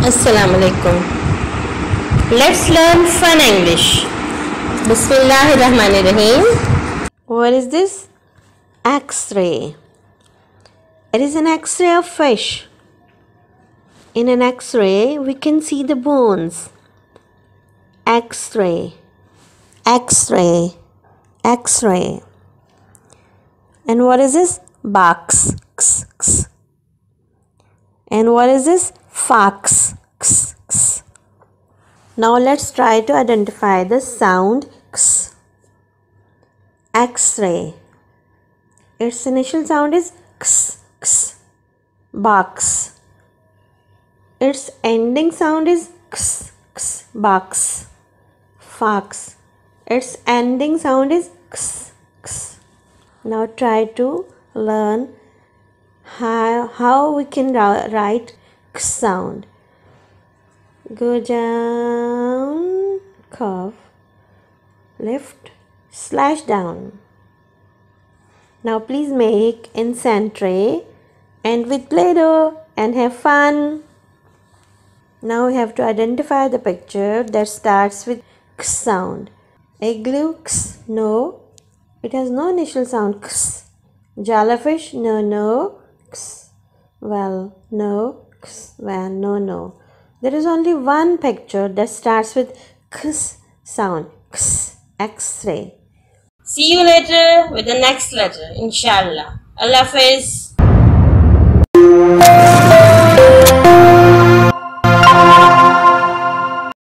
Assalamu alaikum. Let's learn fun English. Bismillahirrahmanirrahim. What is this? X-ray. It is an X-ray of fish. In an X-ray, we can see the bones. X-ray, X-ray, X-ray. And what is this? Box. X, X. And what is this? Fox. X, X. Now let's try to identify the sound X. X-ray. Its initial sound is X, X. Box. Its ending sound is X, X. Box. Fox. Its ending sound is X, X. Now try to learn how we can write X sound. Go down, curve, lift, slash down. Now please make in sand and with Play-Doh and have fun. Now we have to identify the picture that starts with X sound. Igloo, X, no. It has no initial sound, X. Jellyfish, no, no, X. Well, no, X. Well, no, no. There is only one picture that starts with X sound, X, X-ray. See you later with the next letter, inshallah. Allah Hafiz.